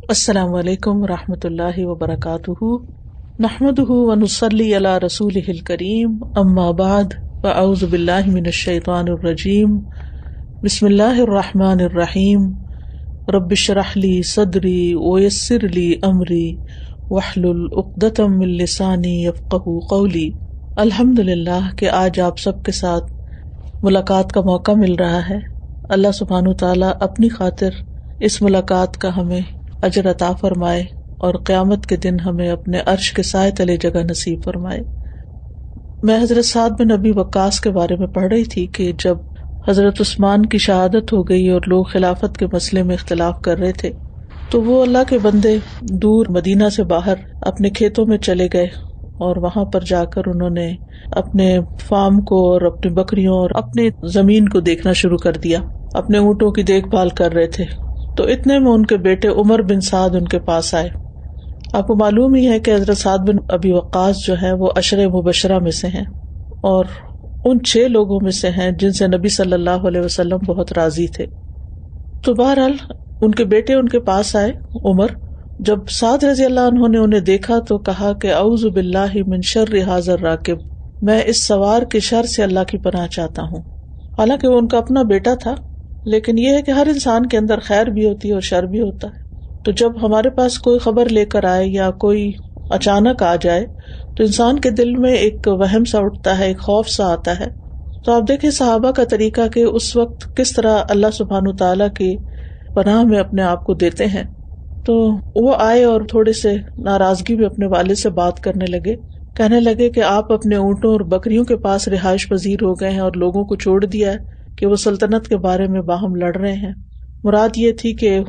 السلام علیکم ورحمۃ اللہ وبرکاتہ، نحمدہ ونصلی علی رسولہ الکریم، اما بعد فاعوذ باللہ من الشیطان الرجیم، بسم اللہ الرحمن الرحیم، رب اشرح لی صدری ویسر لی امری واحلل عقدۃ من لسانی یفقہوا قولی۔ الحمدللہ کہ آج آپ سب کے ساتھ ملاقات کا موقع مل رہا ہے۔ اللہ سبحانہ تعالیٰ اپنی خاطر اس ملاقات کا ہمیں اجر عطا فرمائے اور قیامت کے دن ہمیں اپنے عرش کے سائے تلے جگہ نصیب فرمائے۔ میں حضرت سعد بن ابی وقاص کے بارے میں پڑھ رہی تھی کہ جب حضرت عثمان کی شہادت ہو گئی اور لوگ خلافت کے مسئلے میں اختلاف کر رہے تھے تو وہ اللہ کے بندے دور مدینہ سے باہر اپنے کھیتوں میں چلے گئے اور وہاں پر جا کر انہوں نے اپنے فارم کو اور اپنی بکریوں اور اپنی زمین کو دیکھنا شروع کر دیا، اپنے اونٹوں کی دیکھ بھال کر رہے تھے۔ تو اتنے میں ان کے بیٹے عمر بن سعد ان کے پاس آئے۔ آپ کو معلوم ہی ہے کہ حضرت سعد بن ابی وقاص جو ہے وہ عشرہ مبشرہ میں سے ہیں اور ان 6 لوگوں میں سے ہیں جن سے نبی صلی اللہ علیہ وسلم بہت راضی تھے۔ تو بہرحال ان کے بیٹے ان کے پاس آئے عمر۔ جب سعد رضی اللہ عنہ نے انہیں دیکھا تو کہا کہ اعوذ باللہ من شر ھذا الراکب، میں اس سوار کے شر سے اللہ کی پناہ چاہتا ہوں۔ حالانکہ وہ ان کا اپنا بیٹا تھا، لیکن یہ ہے کہ ہر انسان کے اندر خیر بھی ہوتی ہے اور شر بھی ہوتا ہے۔ تو جب ہمارے پاس کوئی خبر لے کر آئے یا کوئی اچانک آ جائے تو انسان کے دل میں ایک وہم سا اٹھتا ہے، ایک خوف سا آتا ہے۔ تو آپ دیکھیں صحابہ کا طریقہ کہ اس وقت کس طرح اللہ سبحانہ تعالیٰ کی پناہ میں اپنے آپ کو دیتے ہیں۔ تو وہ آئے اور تھوڑے سے ناراضگی میں اپنے والد سے بات کرنے لگے، کہنے لگے کہ آپ اپنے اونٹوں اور بکریوں کے پاس رہائش پذیر ہو گئے ہیں اور لوگوں کو چھوڑ دیا ہے کہ وہ سلطنت کے بارے میں باہم لڑ رہے ہیں۔ مراد یہ تھی کہ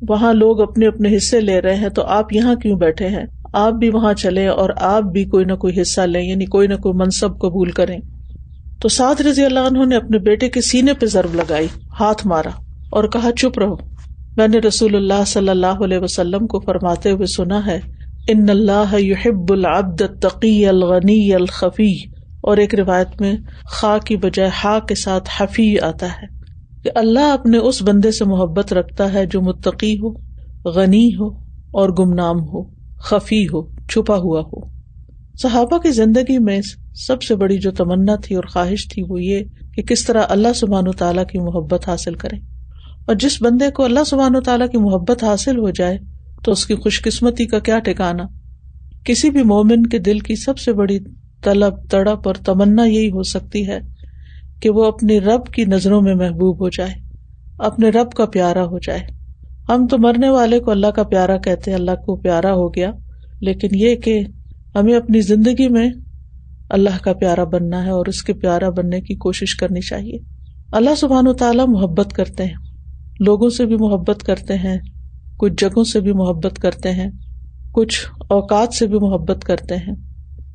وہاں لوگ اپنے اپنے حصے لے رہے ہیں تو آپ یہاں کیوں بیٹھے ہیں، آپ بھی وہاں چلیں اور آپ بھی کوئی نہ کوئی حصہ لیں، یعنی کوئی نہ کوئی منصب قبول کریں۔ تو سعد رضی اللہ عنہ نے اپنے بیٹے کے سینے پہ ضرب لگائی، ہاتھ مارا اور کہا چپ رہو، میں نے رسول اللہ صلی اللہ علیہ وسلم کو فرماتے ہوئے سنا ہے ان اللہ یحب العبد التقی الغنی الخفی، اور ایک روایت میں خا کی بجائے ہا کے ساتھ حفی آتا ہے کہ اللہ اپنے اس بندے سے محبت رکھتا ہے جو متقی ہو، غنی ہو اور گمنام ہو، خفی ہو، چھپا ہوا ہو۔ صحابہ کی زندگی میں سب سے بڑی جو تمنا تھی اور خواہش تھی وہ یہ کہ کس طرح اللہ سبحانہ تعالیٰ کی محبت حاصل کریں، اور جس بندے کو اللہ سبحانہ تعالیٰ کی محبت حاصل ہو جائے تو اس کی خوش قسمتی کا کیا ٹھکانا۔ کسی بھی مومن کے دل کی سب سے بڑی طلب، تڑپ اور تمنا یہی ہو سکتی ہے کہ وہ اپنے رب کی نظروں میں محبوب ہو جائے، اپنے رب کا پیارا ہو جائے۔ ہم تو مرنے والے کو اللہ کا پیارا کہتے ہیں، اللہ کو پیارا ہو گیا، لیکن یہ کہ ہمیں اپنی زندگی میں اللہ کا پیارا بننا ہے اور اس کے پیارا بننے کی کوشش کرنی چاہیے۔ اللہ سبحانہ وتعالیٰ محبت کرتے ہیں، لوگوں سے بھی محبت کرتے ہیں، کچھ جگہوں سے بھی محبت کرتے ہیں، کچھ اوقات سے بھی محبت کرتے ہیں۔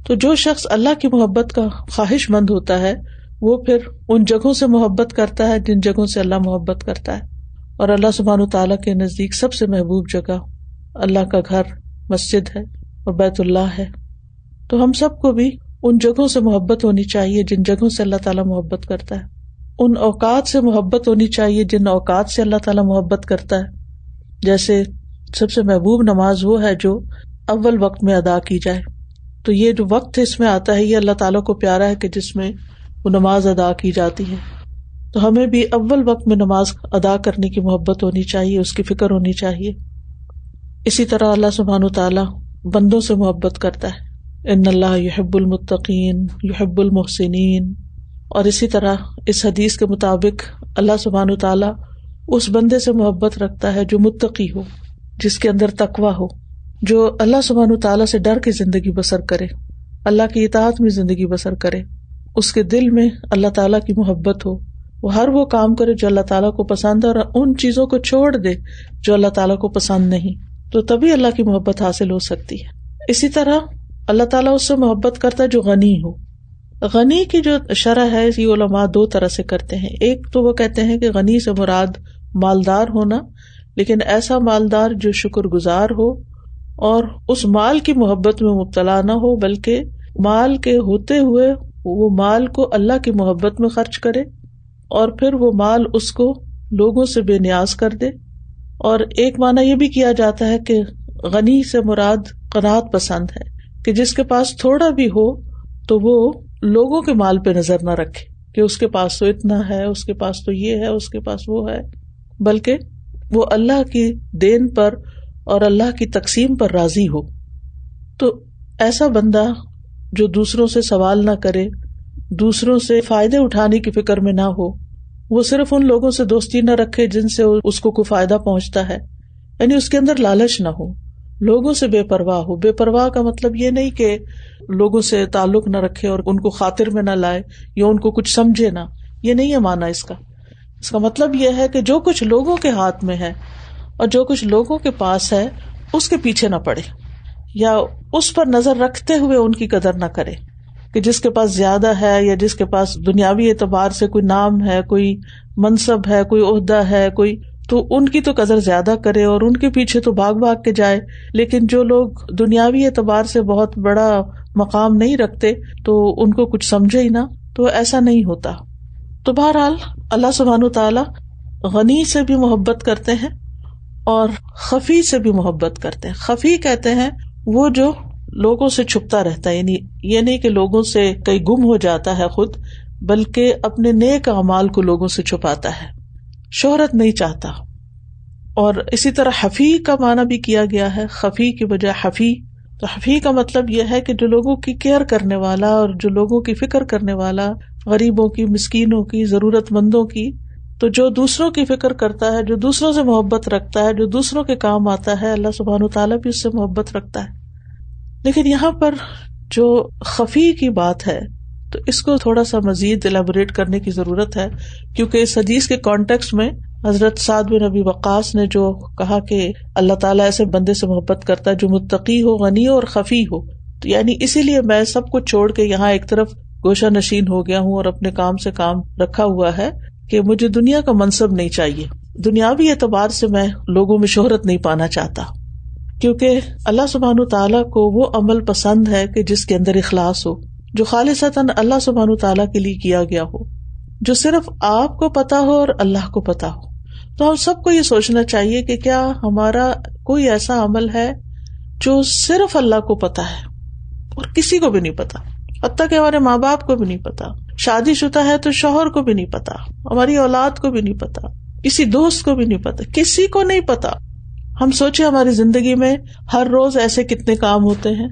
تو جو شخص اللہ کی محبت کا خواہش مند ہوتا ہے وہ پھر ان جگہوں سے محبت کرتا ہے جن جگہوں سے اللہ محبت کرتا ہے، اور اللہ سبحانہ تعالیٰ کے نزدیک سب سے محبوب جگہ اللہ کا گھر، مسجد ہے اور بیت اللہ ہے۔ تو ہم سب کو بھی ان جگہوں سے محبت ہونی چاہیے جن جگہوں سے اللہ تعالیٰ محبت کرتا ہے، ان اوقات سے محبت ہونی چاہیے جن اوقات سے اللہ تعالیٰ محبت کرتا ہے۔ جیسے سب سے محبوب نماز وہ ہے جو اول وقت میں ادا کی جائے، تو یہ جو وقت اس میں آتا ہے یہ اللہ تعالیٰ کو پیارا ہے کہ جس میں وہ نماز ادا کی جاتی ہے۔ تو ہمیں بھی اول وقت میں نماز ادا کرنے کی محبت ہونی چاہیے، اس کی فکر ہونی چاہیے۔ اسی طرح اللہ سبحانہ تعالیٰ بندوں سے محبت کرتا ہے، ان اللہ یحب المتقین یحب المحسنین، اور اسی طرح اس حدیث کے مطابق اللہ سبحانہ تعالیٰ اس بندے سے محبت رکھتا ہے جو متقی ہو، جس کے اندر تقویٰ ہو، جو اللہ سبحانہ تعالیٰ سے ڈر کے زندگی بسر کرے، اللہ کی اطاعت میں زندگی بسر کرے، اس کے دل میں اللہ تعالیٰ کی محبت ہو، وہ ہر وہ کام کرے جو اللہ تعالیٰ کو پسند ہے اور ان چیزوں کو چھوڑ دے جو اللہ تعالیٰ کو پسند نہیں، تو تبھی اللہ کی محبت حاصل ہو سکتی ہے۔ اسی طرح اللہ تعالیٰ اس سے محبت کرتا ہے جو غنی ہو۔ غنی کی جو شرح ہے یہ علماء 2 طرح سے کرتے ہیں۔ ایک تو وہ کہتے ہیں کہ غنی سے مراد مالدار ہونا، لیکن ایسا مالدار جو شکر گزار ہو اور اس مال کی محبت میں مبتلا نہ ہو، بلکہ مال کے ہوتے ہوئے وہ مال کو اللہ کی محبت میں خرچ کرے اور پھر وہ مال اس کو لوگوں سے بے نیاز کر دے اور ایک معنی یہ بھی کیا جاتا ہے کہ غنی سے مراد قناعت پسند ہے، کہ جس کے پاس تھوڑا بھی ہو تو وہ لوگوں کے مال پہ نظر نہ رکھے کہ اس کے پاس تو اتنا ہے، اس کے پاس تو یہ ہے، اس کے پاس وہ ہے، بلکہ وہ اللہ کی دین پر اور اللہ کی تقسیم پر راضی ہو. تو ایسا بندہ جو دوسروں سے سوال نہ کرے، دوسروں سے فائدے اٹھانے کی فکر میں نہ ہو، وہ صرف ان لوگوں سے دوستی نہ رکھے جن سے اس کو کوئی فائدہ پہنچتا ہے، یعنی اس کے اندر لالچ نہ ہو، لوگوں سے بے پرواہ ہو. بے پرواہ کا مطلب یہ نہیں کہ لوگوں سے تعلق نہ رکھے اور ان کو خاطر میں نہ لائے یا ان کو کچھ سمجھے نہ، یہ نہیں ہے معنی اس کا. اس کا مطلب یہ ہے کہ جو کچھ لوگوں کے ہاتھ میں ہے اور جو کچھ لوگوں کے پاس ہے اس کے پیچھے نہ پڑے، یا اس پر نظر رکھتے ہوئے ان کی قدر نہ کرے کہ جس کے پاس زیادہ ہے یا جس کے پاس دنیاوی اعتبار سے کوئی نام ہے، کوئی منصب ہے، کوئی عہدہ ہے، کوئی، تو ان کی تو قدر زیادہ کرے اور ان کے پیچھے تو بھاگ بھاگ کے جائے. لیکن جو لوگ دنیاوی اعتبار سے بہت بڑا مقام نہیں رکھتے تو ان کو کچھ سمجھے ہی نہ، تو ایسا نہیں ہوتا. تو بہرحال اللہ سبحانہ وتعالی غنی سے بھی محبت کرتے ہیں اور خفی سے بھی محبت کرتے ہیں. خفی کہتے ہیں وہ جو لوگوں سے چھپتا رہتا ہے، یعنی یہ نہیں کہ لوگوں سے کہیں گم ہو جاتا ہے خود، بلکہ اپنے نیک اعمال کو لوگوں سے چھپاتا ہے، شہرت نہیں چاہتا. اور اسی طرح حفی کا معنی بھی کیا گیا ہے، خفی کی بجائے حفی. تو حفی کا مطلب یہ ہے کہ جو لوگوں کی کیئر کرنے والا اور جو لوگوں کی فکر کرنے والا، غریبوں کی، مسکینوں کی، ضرورت مندوں کی. تو جو دوسروں کی فکر کرتا ہے، جو دوسروں سے محبت رکھتا ہے، جو دوسروں کے کام آتا ہے، اللہ سبحانہ وتعالیٰ بھی اس سے محبت رکھتا ہے. لیکن یہاں پر جو خفی کی بات ہے تو اس کو تھوڑا سا مزید الیبوریٹ کرنے کی ضرورت ہے، کیونکہ اس حدیث کے کانٹیکسٹ میں حضرت سعد بن ابی وقاص نے جو کہا کہ اللہ تعالیٰ ایسے بندے سے محبت کرتا ہے جو متقی ہو، غنی ہو اور خفی ہو. تو یعنی اسی لیے میں سب کچھ چھوڑ کے یہاں ایک طرف گوشہ نشین ہو گیا ہوں اور اپنے کام سے کام رکھا ہوا ہے کہ مجھے دنیا کا منصب نہیں چاہیے، دنیاوی اعتبار سے میں لوگوں میں شہرت نہیں پانا چاہتا، کیونکہ اللہ سبحانہ تعالیٰ کو وہ عمل پسند ہے کہ جس کے اندر اخلاص ہو، جو خالصتاً اللہ سبحانہ تعالیٰ کے لیے کیا گیا ہو، جو صرف آپ کو پتا ہو اور اللہ کو پتا ہو. تو ہم سب کو یہ سوچنا چاہیے کہ کیا ہمارا کوئی ایسا عمل ہے جو صرف اللہ کو پتا ہے اور کسی کو بھی نہیں پتا، حتیٰ کہ ہمارے ماں باپ کو بھی نہیں پتا، شادی شدہ ہے تو شوہر کو بھی نہیں پتا، ہماری اولاد کو بھی نہیں پتا، کسی دوست کو بھی نہیں پتا، کسی کو نہیں پتا. ہم سوچے ہماری زندگی میں ہر روز ایسے کتنے کام ہوتے ہیں،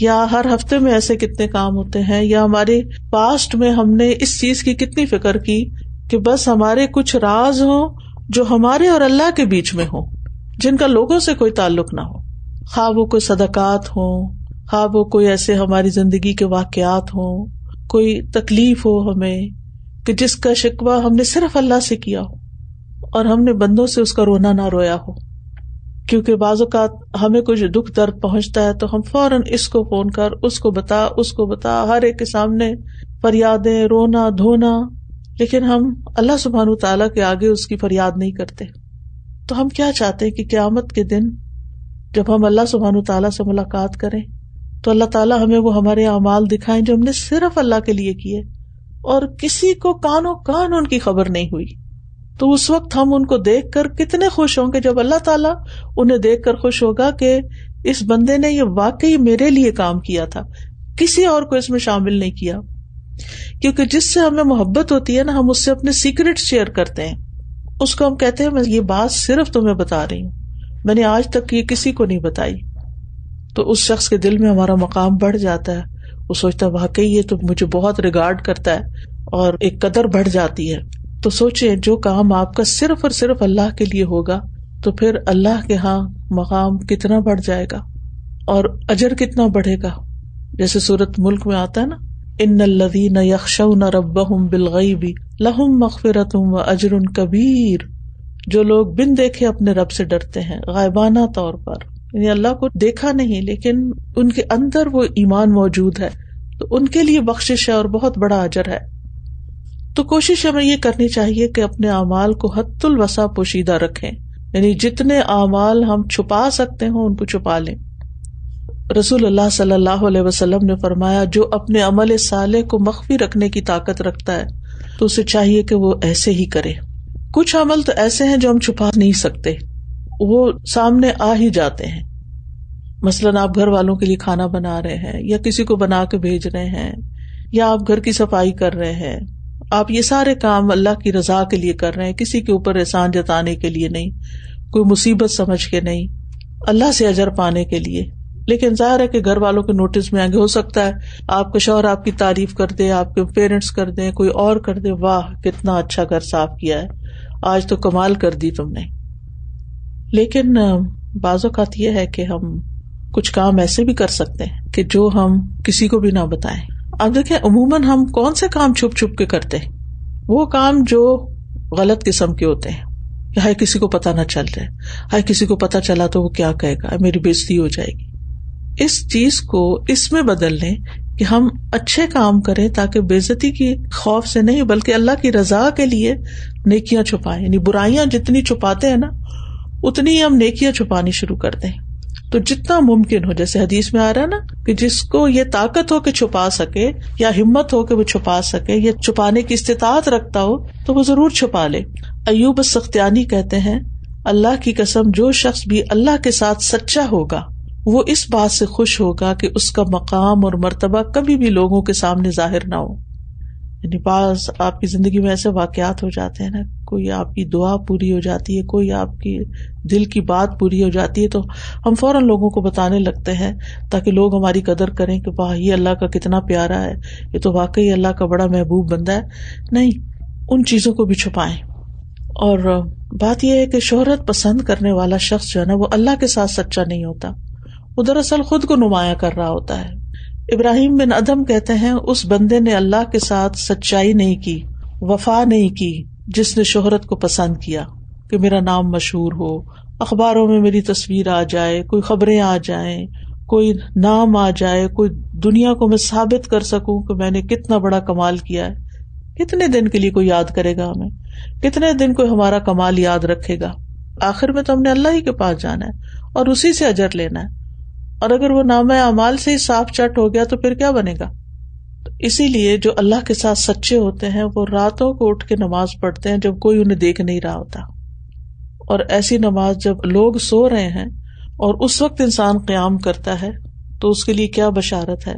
یا ہر ہفتے میں ایسے کتنے کام ہوتے ہیں، یا ہمارے پاسٹ میں ہم نے اس چیز کی کتنی فکر کی کہ بس ہمارے کچھ راز ہوں جو ہمارے اور اللہ کے بیچ میں ہوں، جن کا لوگوں سے کوئی تعلق نہ ہو، خواہ وہ کوئی صدقات ہوں، خواہ وہ کوئی ایسے ہماری زندگی کے واقعات ہوں، کوئی تکلیف ہو ہمیں کہ جس کا شکوہ ہم نے صرف اللہ سے کیا ہو اور ہم نے بندوں سے اس کا رونا نہ رویا ہو. کیونکہ بعض اوقات ہمیں کچھ دکھ درد پہنچتا ہے تو ہم فوراً اس کو فون کر، اس کو بتا، ہر ایک کے سامنے فریادیں، رونا دھونا، لیکن ہم اللہ سبحانہ تعالیٰ کے آگے اس کی فریاد نہیں کرتے. تو ہم کیا چاہتے ہیں کہ قیامت کے دن جب ہم اللہ سبحانہ تعالیٰ سے ملاقات کریں تو اللہ تعالیٰ ہمیں وہ ہمارے اعمال دکھائیں جو ہم نے صرف اللہ کے لیے کیے اور کسی کو کانوں کان ان کی خبر نہیں ہوئی. تو اس وقت ہم ان کو دیکھ کر کتنے خوش ہوں گے جب اللہ تعالیٰ انہیں دیکھ کر خوش ہوگا کہ اس بندے نے یہ واقعی میرے لیے کام کیا تھا، کسی اور کو اس میں شامل نہیں کیا. کیونکہ جس سے ہمیں محبت ہوتی ہے نا، ہم اس سے اپنے سیکرٹ شیئر کرتے ہیں، اس کو ہم کہتے ہیں میں یہ بات صرف تمہیں بتا رہی ہوں، میں نے آج تک یہ کسی کو نہیں بتائی. تو اس شخص کے دل میں ہمارا مقام بڑھ جاتا ہے، وہ سوچتا ہے واقعی یہ تو مجھے بہت ریگارڈ کرتا ہے اور ایک قدر بڑھ جاتی ہے. تو سوچیں جو کام آپ کا صرف اور صرف اللہ کے لیے ہوگا تو پھر اللہ کے ہاں مقام کتنا بڑھ جائے گا اور اجر کتنا بڑھے گا. جیسے سورۃ ملک میں آتا ہے نا، ان الذین یخشون ربہم بالغیب لہم مغفرۃ واجر کبیر. جو لوگ بن دیکھے اپنے رب سے ڈرتے ہیں غائبانہ طور پر، یعنی اللہ کو دیکھا نہیں لیکن ان کے اندر وہ ایمان موجود ہے، تو ان کے لیے بخشش ہے اور بہت بڑا اجر ہے. تو کوشش ہمیں یہ کرنی چاہیے کہ اپنے اعمال کو حد الوسع پوشیدہ رکھیں، یعنی جتنے اعمال ہم چھپا سکتے ہوں ان کو چھپا لیں. رسول اللہ صلی اللہ علیہ وسلم نے فرمایا جو اپنے عمل صالح کو مخفی رکھنے کی طاقت رکھتا ہے تو اسے چاہیے کہ وہ ایسے ہی کرے. کچھ عمل تو ایسے ہیں جو ہم چھپا نہیں سکتے، وہ سامنے آ ہی جاتے ہیں. مثلاً آپ گھر والوں کے لیے کھانا بنا رہے ہیں یا کسی کو بنا کے بھیج رہے ہیں یا آپ گھر کی صفائی کر رہے ہیں, آپ یہ سارے کام اللہ کی رضا کے لیے کر رہے ہیں, کسی کے اوپر احسان جتانے کے لیے نہیں, کوئی مصیبت سمجھ کے نہیں, اللہ سے اجر پانے کے لیے. لیکن ظاہر ہے کہ گھر والوں کے نوٹس میں آگے ہو سکتا ہے آپ کا شوہر آپ کی تعریف کر دے, آپ کے پیرنٹس کر دیں, کوئی اور کر دے, واہ کتنا اچھا گھر صاف کیا ہے, آج تو کمال کر دی تم نے. لیکن بعض اوقات یہ ہے کہ ہم کچھ کام ایسے بھی کر سکتے ہیں کہ جو ہم کسی کو بھی نہ بتائیں. اب دیکھیں عموماً ہم کون سے کام چھپ چھپ کے کرتے ہیں؟ وہ کام جو غلط قسم کے ہوتے ہیں, ہائے کسی کو پتہ نہ چل جائے, ہائے کسی کو پتہ چلا تو وہ کیا کہے گا, میری بےزتی ہو جائے گی. اس چیز کو اس میں بدل لیں کہ ہم اچھے کام کریں تاکہ بےزتی کی خوف سے نہیں بلکہ اللہ کی رضا کے لیے نیکیاں چھپائیں. یعنی برائیاں جتنی چھپاتے ہیں نا اتنی ہی ہم نیکیاں چھپانی شروع کر دیں. تو جتنا ممکن ہو, جیسے حدیث میں آ رہا ہے نا کہ جس کو یہ طاقت ہو کہ چھپا سکے یا ہمت ہو کہ وہ چھپا سکے یا چھپانے کی استطاعت رکھتا ہو تو وہ ضرور چھپا لے. ایوب السختیانی کہتے ہیں اللہ کی قسم جو شخص بھی اللہ کے ساتھ سچا ہوگا وہ اس بات سے خوش ہوگا کہ اس کا مقام اور مرتبہ کبھی بھی لوگوں کے سامنے ظاہر نہ ہو. یعنی بعض آپ کی زندگی میں ایسے واقعات ہو جاتے ہیں نا, کوئی آپ کی دعا پوری ہو جاتی ہے, کوئی آپ کی دل کی بات پوری ہو جاتی ہے تو ہم فوراً لوگوں کو بتانے لگتے ہیں تاکہ لوگ ہماری قدر کریں کہ واہ یہ اللہ کا کتنا پیارا ہے, یہ تو واقعی اللہ کا بڑا محبوب بندہ ہے. نہیں, ان چیزوں کو بھی چھپائیں. اور بات یہ ہے کہ شہرت پسند کرنے والا شخص جو ہے نا وہ اللہ کے ساتھ سچا نہیں ہوتا, وہ دراصل خود کو نمایاں کر رہا ہوتا ہے. ابراہیم بن ادم کہتے ہیں اس بندے نے اللہ کے ساتھ سچائی نہیں کی, وفا نہیں کی جس نے شہرت کو پسند کیا کہ میرا نام مشہور ہو, اخباروں میں میری تصویر آ جائے, کوئی خبریں آ جائیں, کوئی نام آ جائے, کوئی دنیا کو میں ثابت کر سکوں کہ میں نے کتنا بڑا کمال کیا ہے. کتنے دن کے لیے کوئی یاد کرے گا ہمیں, کتنے دن کوئی ہمارا کمال یاد رکھے گا؟ آخر میں تو ہم نے اللہ ہی کے پاس جانا ہے اور اسی سے اجر لینا ہے. اور اگر وہ نامہ اعمال سے ہی صاف چٹ ہو گیا تو پھر کیا بنے گا؟ تو اسی لیے جو اللہ کے ساتھ سچے ہوتے ہیں وہ راتوں کو اٹھ کے نماز پڑھتے ہیں جب کوئی انہیں دیکھ نہیں رہا ہوتا, اور ایسی نماز جب لوگ سو رہے ہیں اور اس وقت انسان قیام کرتا ہے تو اس کے لیے کیا بشارت ہے.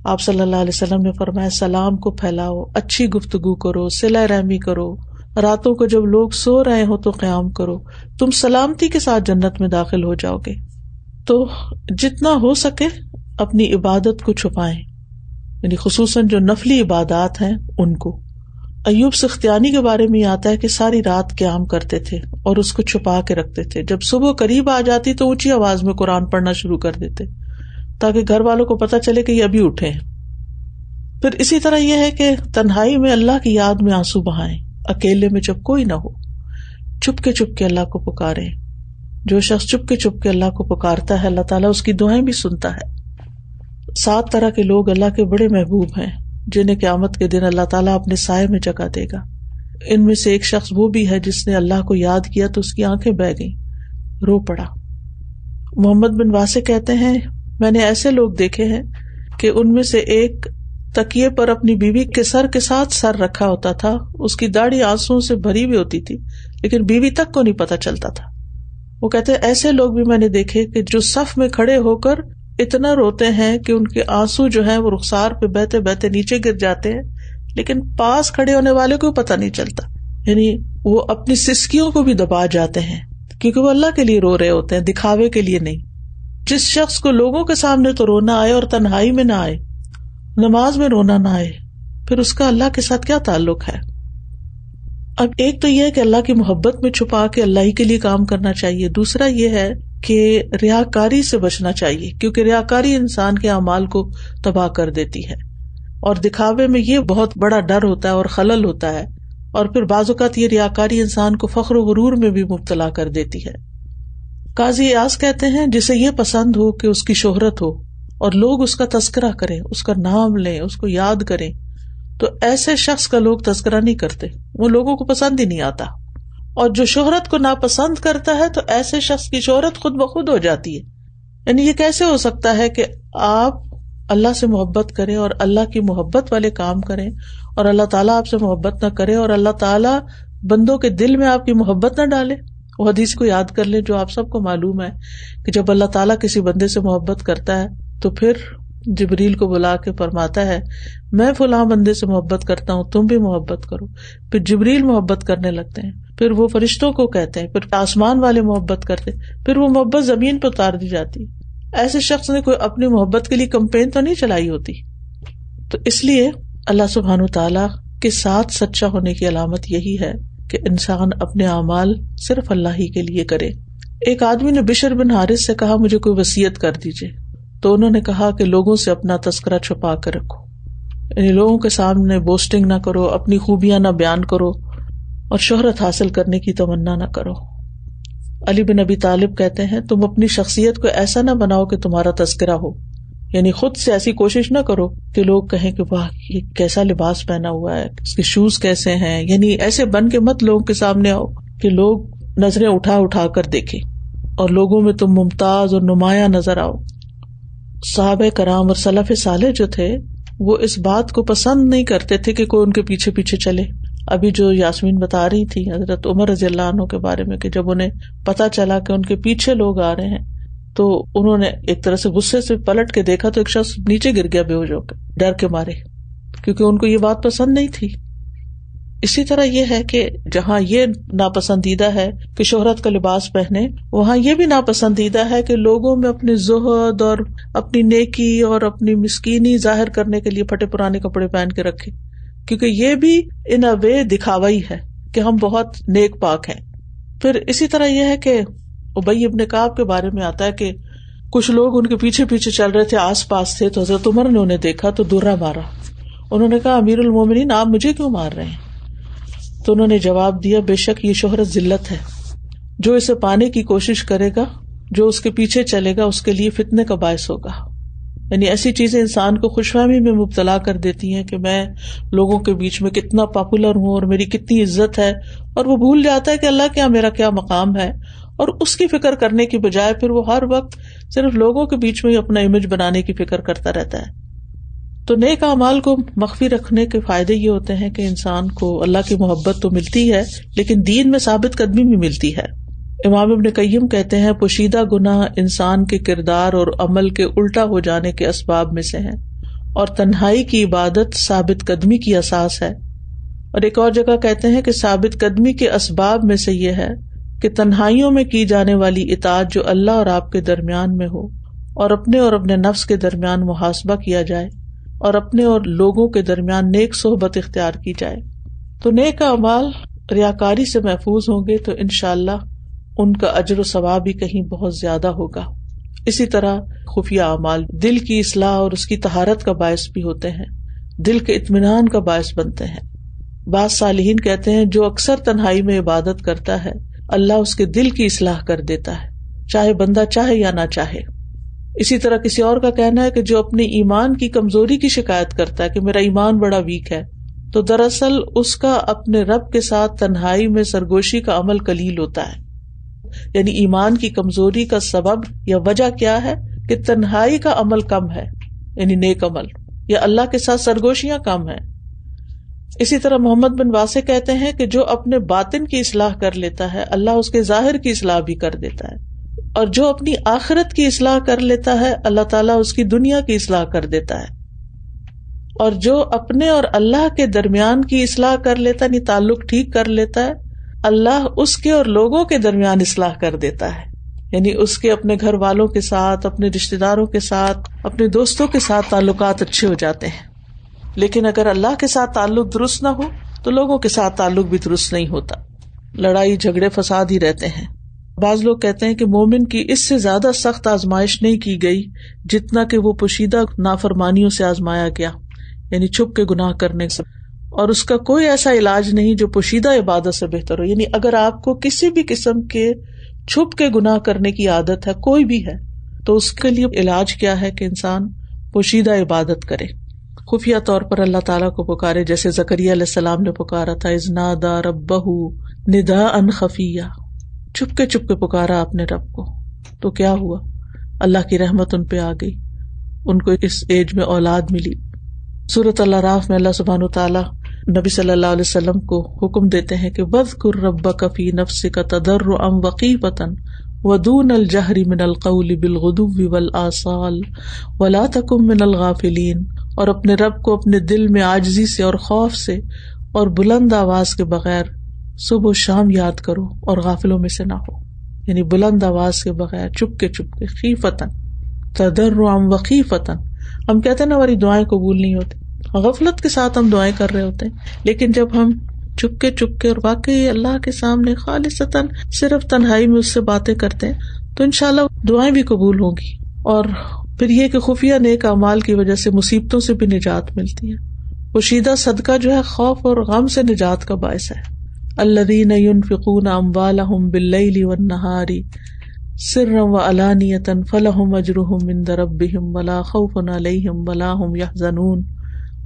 آپ صلی اللہ علیہ وسلم نے فرمایا سلام کو پھیلاؤ, اچھی گفتگو کرو, صلہ رحمی کرو, راتوں کو جب لوگ سو رہے ہو تو قیام کرو, تم سلامتی کے ساتھ جنت میں داخل ہو جاؤ گے. تو جتنا ہو سکے اپنی عبادت کو چھپائیں, یعنی خصوصاً جو نفلی عبادات ہیں ان کو. ایوب سختیانی کے بارے میں آتا ہے کہ ساری رات قیام کرتے تھے اور اس کو چھپا کے رکھتے تھے. جب صبح قریب آ جاتی تو اونچی آواز میں قرآن پڑھنا شروع کر دیتے تاکہ گھر والوں کو پتہ چلے کہ یہ ابھی اٹھے ہیں. پھر اسی طرح یہ ہے کہ تنہائی میں اللہ کی یاد میں آنسو بہائیں, اکیلے میں جب کوئی نہ ہو چپ کے اللہ کو پکارے. جو شخص چپ کے اللہ کو پکارتا ہے اللہ تعالیٰ اس کی دعائیں بھی سنتا ہے. 7 طرح کے لوگ اللہ کے بڑے محبوب ہیں جنہیں قیامت کے دن اللہ تعالیٰ اپنے سائے میں جگہ دے گا. ان میں سے ایک شخص وہ بھی ہے جس نے اللہ کو یاد کیا تو اس کی آنکھیں بہہ گئیں, رو پڑا. محمد بن واسع کہتے ہیں میں نے ایسے لوگ دیکھے ہیں کہ ان میں سے ایک تکیے پر اپنی بیوی کے سر کے ساتھ سر رکھا ہوتا تھا, اس کی داڑھی آنسوؤں سے بھری ہوئی ہوتی تھی لیکن بیوی تک کو نہیں پتا چلتا تھا. وہ کہتے ہیں ایسے لوگ بھی میں نے دیکھے کہ جو صف میں کھڑے ہو کر اتنا روتے ہیں کہ ان کے آنسو جو ہیں وہ رخسار پہ بہتے بہتے نیچے گر جاتے ہیں لیکن پاس کھڑے ہونے والے کو پتہ نہیں چلتا. یعنی وہ اپنی سسکیوں کو بھی دبا جاتے ہیں کیونکہ وہ اللہ کے لیے رو رہے ہوتے ہیں, دکھاوے کے لیے نہیں. جس شخص کو لوگوں کے سامنے تو رونا آئے اور تنہائی میں نہ آئے, نماز میں رونا نہ آئے, پھر اس کا اللہ کے ساتھ کیا تعلق ہے؟ اب ایک تو یہ ہے کہ اللہ کی محبت میں چھپا کے اللہ ہی کے لیے کام کرنا چاہیے. دوسرا یہ ہے کہ ریاکاری سے بچنا چاہیے کیونکہ ریاکاری انسان کے اعمال کو تباہ کر دیتی ہے اور دکھاوے میں یہ بہت بڑا ڈر ہوتا ہے اور خلل ہوتا ہے, اور پھر بعض اوقات یہ ریاکاری انسان کو فخر و غرور میں بھی مبتلا کر دیتی ہے. قاضی ایاز کہتے ہیں جسے یہ پسند ہو کہ اس کی شہرت ہو اور لوگ اس کا تذکرہ کریں, اس کا نام لیں, اس کو یاد کریں, تو ایسے شخص کا لوگ تذکرہ نہیں کرتے, وہ لوگوں کو پسند ہی نہیں آتا. اور جو شہرت کو ناپسند کرتا ہے تو ایسے شخص کی شہرت خود بخود ہو جاتی ہے. یعنی یہ کیسے ہو سکتا ہے کہ آپ اللہ سے محبت کریں اور اللہ کی محبت والے کام کریں اور اللہ تعالیٰ آپ سے محبت نہ کرے اور اللہ تعالیٰ بندوں کے دل میں آپ کی محبت نہ ڈالے, وہ حدیث کو یاد کر لیں جو آپ سب کو معلوم ہے کہ جب اللہ تعالیٰ کسی بندے سے محبت کرتا ہے تو پھر جبریل کو بلا کے فرماتا ہے میں فلاں بندے سے محبت کرتا ہوں، تم بھی محبت کرو. پھر جبریل محبت کرنے لگتے ہیں، پھر وہ فرشتوں کو کہتے ہیں، پھر آسمان والے محبت کرتے، پھر وہ محبت زمین پہ اتار دی جاتی. ایسے شخص نے کوئی اپنی محبت کے لیے کمپین تو نہیں چلائی ہوتی. تو اس لیے اللہ سبحانہ وتعالیٰ کے ساتھ سچا ہونے کی علامت یہی ہے کہ انسان اپنے اعمال صرف اللہ ہی کے لیے کرے. ایک آدمی نے بشر بن حارث سے کہا مجھے کوئی وصیت کر دیجئے، تو انہوں نے کہا کہ لوگوں سے اپنا تذکرہ چھپا کر رکھو، یعنی لوگوں کے سامنے بوسٹنگ نہ کرو، اپنی خوبیاں نہ بیان کرو اور شہرت حاصل کرنے کی تمنا نہ کرو. علی بن ابی طالب کہتے ہیں تم اپنی شخصیت کو ایسا نہ بناؤ کہ تمہارا تذکرہ ہو، یعنی خود سے ایسی کوشش نہ کرو کہ لوگ کہیں کہ واہ یہ کیسا لباس پہنا ہوا ہے، اس کے شوز کیسے ہیں، یعنی ایسے بن کے مت لوگوں کے سامنے آؤ کہ لوگ نظریں اٹھا اٹھا کر دیکھیں اور لوگوں میں تم ممتاز اور نمایاں نظر آؤ. صحابہ کرام اور سلف صالح جو تھے وہ اس بات کو پسند نہیں کرتے تھے کہ کوئی ان کے پیچھے پیچھے چلے. ابھی جو یاسمین بتا رہی تھی حضرت عمر رضی اللہ عنہ کے بارے میں کہ جب انہیں پتا چلا کہ ان کے پیچھے لوگ آ رہے ہیں تو انہوں نے ایک طرح سے غصے سے پلٹ کے دیکھا تو ایک شخص نیچے گر گیا بے ہوش ہو کے ڈر کے مارے، کیونکہ ان کو یہ بات پسند نہیں تھی. اسی طرح یہ ہے کہ جہاں یہ ناپسندیدہ ہے کہ شہرت کا لباس پہنے، وہاں یہ بھی ناپسندیدہ ہے کہ لوگوں میں اپنی زہد اور اپنی نیکی اور اپنی مسکینی ظاہر کرنے کے لیے پھٹے پرانے کپڑے پہن کے رکھے، کیونکہ یہ بھی ان اے وے دکھاوا ہی ہے کہ ہم بہت نیک پاک ہیں. پھر اسی طرح یہ ہے کہ ابی ابن کعب کے بارے میں آتا ہے کہ کچھ لوگ ان کے پیچھے پیچھے چل رہے تھے، آس پاس تھے، تو حضرت عمر نے انہیں دیکھا تو درہ مارا. انہوں نے کہا امیر المومنین آپ مجھے کیوں مار رہے ہیں؟ تو انہوں نے جواب دیا بے شک یہ شہرت ذلت ہے، جو اسے پانے کی کوشش کرے گا، جو اس کے پیچھے چلے گا اس کے لیے فتنے کا باعث ہوگا. یعنی ایسی چیزیں انسان کو خوش فہمی میں مبتلا کر دیتی ہیں کہ میں لوگوں کے بیچ میں کتنا پاپولر ہوں اور میری کتنی عزت ہے، اور وہ بھول جاتا ہے کہ اللہ کیا میرا کیا مقام ہے، اور اس کی فکر کرنے کی بجائے پھر وہ ہر وقت صرف لوگوں کے بیچ میں ہی اپنا امیج بنانے کی فکر کرتا رہتا ہے. تو نیک اعمال کو مخفی رکھنے کے فائدے یہ ہوتے ہیں کہ انسان کو اللہ کی محبت تو ملتی ہے لیکن دین میں ثابت قدمی بھی ملتی ہے. امام ابن قیم کہتے ہیں پوشیدہ گناہ انسان کے کردار اور عمل کے الٹا ہو جانے کے اسباب میں سے ہیں، اور تنہائی کی عبادت ثابت قدمی کی اساس ہے. اور ایک اور جگہ کہتے ہیں کہ ثابت قدمی کے اسباب میں سے یہ ہے کہ تنہائیوں میں کی جانے والی اطاعت جو اللہ اور آپ کے درمیان میں ہو، اور اپنے نفس کے درمیان محاسبہ کیا جائے، اور اپنے اور لوگوں کے درمیان نیک صحبت اختیار کی جائے. تو نیک اعمال ریاکاری سے محفوظ ہوں گے تو انشاءاللہ ان کا اجر و ثواب بھی کہیں بہت زیادہ ہوگا. اسی طرح خفیہ اعمال دل کی اصلاح اور اس کی طہارت کا باعث بھی ہوتے ہیں، دل کے اطمینان کا باعث بنتے ہیں. بعض صالحین کہتے ہیں جو اکثر تنہائی میں عبادت کرتا ہے اللہ اس کے دل کی اصلاح کر دیتا ہے، چاہے بندہ چاہے یا نہ چاہے. اسی طرح کسی اور کا کہنا ہے کہ جو اپنے ایمان کی کمزوری کی شکایت کرتا ہے کہ میرا ایمان بڑا ویک ہے، تو دراصل اس کا اپنے رب کے ساتھ تنہائی میں سرگوشی کا عمل قلیل ہوتا ہے. یعنی ایمان کی کمزوری کا سبب یا وجہ کیا ہے کہ تنہائی کا عمل کم ہے، یعنی نیک عمل، یا اللہ کے ساتھ سرگوشیاں کم ہیں. اسی طرح محمد بن واسع کہتے ہیں کہ جو اپنے باطن کی اصلاح کر لیتا ہے اللہ اس کے ظاہر کی اصلاح بھی کر دیتا ہے، اور جو اپنی آخرت کی اصلاح کر لیتا ہے اللہ تعالیٰ اس کی دنیا کی اصلاح کر دیتا ہے. اور جو اپنے اور اللہ کے درمیان کی اصلاح کر لیتا ہے، یعنی تعلق ٹھیک کر لیتا ہے، اللہ اس کے اور لوگوں کے درمیان اصلاح کر دیتا ہے. یعنی اس کے اپنے گھر والوں کے ساتھ، اپنے رشتہ داروں کے ساتھ، اپنے دوستوں کے ساتھ تعلقات اچھے ہو جاتے ہیں. لیکن اگر اللہ کے ساتھ تعلق درست نہ ہو تو لوگوں کے ساتھ تعلق بھی درست نہیں ہوتا، لڑائی جھگڑے فساد ہی رہتے ہیں. بعض لوگ کہتے ہیں کہ مومن کی اس سے زیادہ سخت آزمائش نہیں کی گئی جتنا کہ وہ پوشیدہ نافرمانیوں سے آزمایا گیا، یعنی چھپ کے گناہ کرنے سے، اور اس کا کوئی ایسا علاج نہیں جو پوشیدہ عبادت سے بہتر ہو. یعنی اگر آپ کو کسی بھی قسم کے چھپ کے گناہ کرنے کی عادت ہے، کوئی بھی ہے، تو اس کے لیے علاج کیا ہے کہ انسان پوشیدہ عبادت کرے، خفیہ طور پر اللہ تعالیٰ کو پکارے، جیسے زکریا علیہ السلام نے پکارا تھا، اذ نادى ربہ نداء خفیہ، چھپ کے پکارا اپنے رب کو. تو کیا ہوا؟ اللہ کی رحمت ان پہ آ گئی، ان کو اس ایج میں اولاد ملی. سورۃ الاعراف میں اللہ سبحانہ وتعالیٰ نبی صلی اللہ علیہ وسلم کو حکم دیتے ہیں کہ وَاذْكُرْ رَبَّكَ فِي نَفْسِكَ تَضَرُّعًا وَخِيفَةً وَدُونَ الْجَهْرِ مِنَ الْقَوْلِ بِالْغُدُوِّ وَالْآصَالِ وَلَا تَكُن مِنَ الْغَافِلِينَ، اور اپنے رب کو اپنے دل میں عاجزی سے اور خوف سے اور بلند آواز کے بغیر صبح و شام یاد کرو اور غافلوں میں سے نہ ہو. یعنی بلند آواز کے بغیر چپ کے خیفتاً تضرعاً وخیفتاً. ہم کہتے ہیں نا ہماری دعائیں قبول نہیں ہوتی، غفلت کے ساتھ ہم دعائیں کر رہے ہوتے ہیں، لیکن جب ہم چپ کے اور واقعی اللہ کے سامنے خالصتاً صرف تنہائی میں اس سے باتیں کرتے ہیں تو انشاءاللہ دعائیں بھی قبول ہوں گی. اور پھر یہ کہ خفیہ نیک اعمال کی وجہ سے مصیبتوں سے بھی نجات ملتی ہے. پوشیدہ صدقہ جو ہے خوف اور غم سے نجات کا باعث ہے. الذین ينفقون اموالهم باللیل والنہار سرا وعلانیۃ فلہم اجرہم عند ربہم ولا خوف علیہم ولا ہم یحزنون.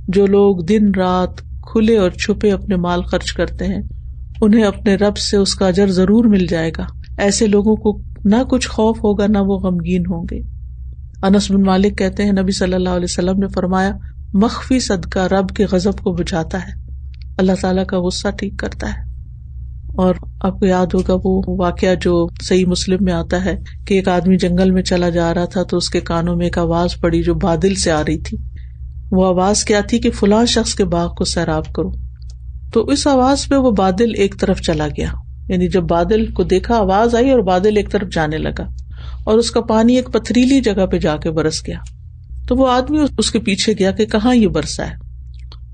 جو لوگ دن رات کھلے اور چھپے اپنے مال خرچ کرتے ہیں انہیں اپنے رب سے اس کا اجر ضرور مل جائے گا. ایسے لوگوں کو نہ کچھ خوف ہوگا نہ وہ غمگین ہوں گے. انس بن مالک کہتے ہیں نبی صلی اللہ علیہ وسلم نے فرمایا مخفی صدقہ رب کے غضب کو بجھاتا ہے، اللہ تعالیٰ کا غصہ ٹھیک کرتا ہے. اور آپ کو یاد ہوگا وہ واقعہ جو صحیح مسلم میں آتا ہے کہ ایک آدمی جنگل میں چلا جا رہا تھا تو اس کے کانوں میں ایک آواز پڑی جو بادل سے آ رہی تھی. وہ آواز کیا تھی کہ فلاں شخص کے باغ کو سیراب کرو. تو اس آواز پہ وہ بادل ایک طرف چلا گیا، یعنی جب بادل کو دیکھا آواز آئی اور بادل ایک طرف جانے لگا اور اس کا پانی ایک پتھریلی جگہ پہ جا کے برس گیا. تو وہ آدمی اس کے پیچھے گیا کہ کہاں یہ برسا ہے.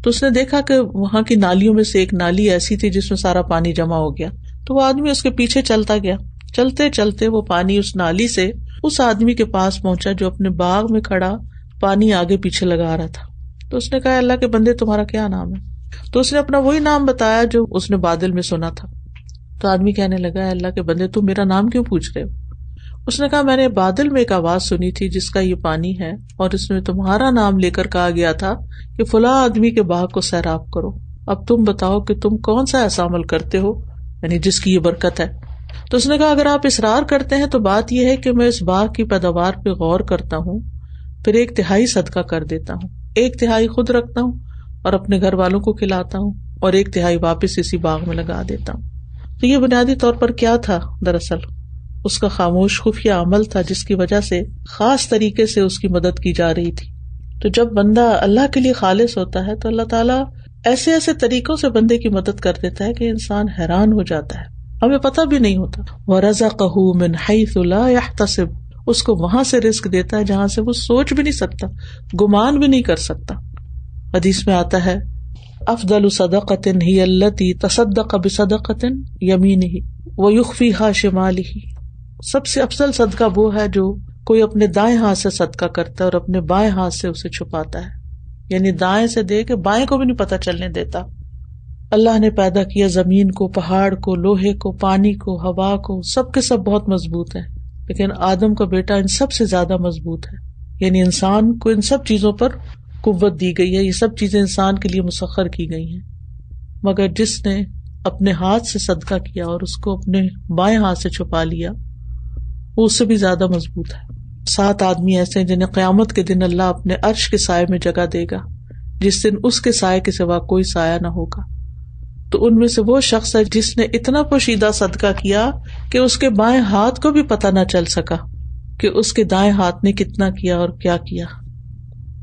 تو اس نے دیکھا کہ وہاں کی نالیوں میں سے ایک نالی ایسی تھی جس میں سارا پانی جمع ہو گیا. تو وہ آدمی اس کے پیچھے چلتا گیا. چلتے چلتے وہ پانی اس نالی سے اس آدمی کے پاس پہنچا جو اپنے باغ میں کھڑا پانی آگے پیچھے لگا رہا تھا. تو اس نے کہا اللہ کے بندے تمہارا کیا نام ہے؟ تو اس نے اپنا وہی نام بتایا جو اس نے بادل میں سنا تھا. تو آدمی کہنے لگا اللہ کے بندے تم میرا نام کیوں پوچھ رہے ہو؟ اس نے کہا میں نے بادل میں ایک آواز سنی تھی جس کا یہ پانی ہے اور اس میں تمہارا نام لے کر کہا گیا تھا کہ فلاں آدمی کے باغ کو سیراب کرو. اب تم بتاؤ کہ تم کون سا ایسا عمل کرتے ہو یعنی جس کی یہ برکت ہے. تو اس نے کہا اگر آپ اصرار کرتے ہیں تو بات یہ ہے کہ میں اس باغ کی پیداوار پہ غور کرتا ہوں، پھر 1/3 صدقہ کر دیتا ہوں، 1/3 خود رکھتا ہوں اور اپنے گھر والوں کو کھلاتا ہوں اور 1/3 واپس اسی باغ میں لگا دیتا ہوں. تو یہ بنیادی طور پر کیا تھا؟ دراصل اس کا خاموش خفیہ عمل تھا جس کی وجہ سے خاص طریقے سے اس کی مدد کی جا رہی تھی. تو جب بندہ اللہ کے لیے خالص ہوتا ہے تو اللہ تعالیٰ ایسے ایسے طریقوں سے بندے کی مدد کر دیتا ہے کہ انسان حیران ہو جاتا ہے، ہمیں پتہ بھی نہیں ہوتا. وَرَزَقَهُ مِنْ حَيْثُ لَا يَحْتَسِبُ، اس کو وہاں سے رزق دیتا ہے جہاں سے وہ سوچ بھی نہیں سکتا، گمان بھی نہیں کر سکتا. حدیث میں آتا ہے افضل صدقۃ ہی التی تصدق بصدقۃ یمینہ ویخفیہا شمالہ. سب سے افضل صدقہ وہ ہے جو کوئی اپنے دائیں ہاتھ سے صدقہ کرتا ہے اور اپنے بائیں ہاتھ سے اسے چھپاتا ہے، یعنی دائیں سے دے کے بائیں کو بھی نہیں پتہ چلنے دیتا. اللہ نے پیدا کیا زمین کو، پہاڑ کو، لوہے کو، پانی کو، ہوا کو، سب کے سب بہت مضبوط ہیں، لیکن آدم کا بیٹا ان سب سے زیادہ مضبوط ہے. یعنی انسان کو ان سب چیزوں پر قوت دی گئی ہے، یہ سب چیزیں انسان کے لیے مسخر کی گئی ہیں، مگر جس نے اپنے ہاتھ سے صدقہ کیا اور اس کو اپنے بائیں ہاتھ سے چھپا لیا وہ اس سے بھی زیادہ مضبوط ہے. 7 آدمی ایسے ہیں جنہیں قیامت کے دن اللہ اپنے عرش کے سائے میں جگہ دے گا جس دن اس کے سائے کے سوا کوئی سایہ نہ ہوگا. تو ان میں سے وہ شخص ہے جس نے اتنا پوشیدہ صدقہ کیا کہ اس کے بائیں ہاتھ کو بھی پتہ نہ چل سکا کہ اس کے دائیں ہاتھ نے کتنا کیا اور کیا کیا.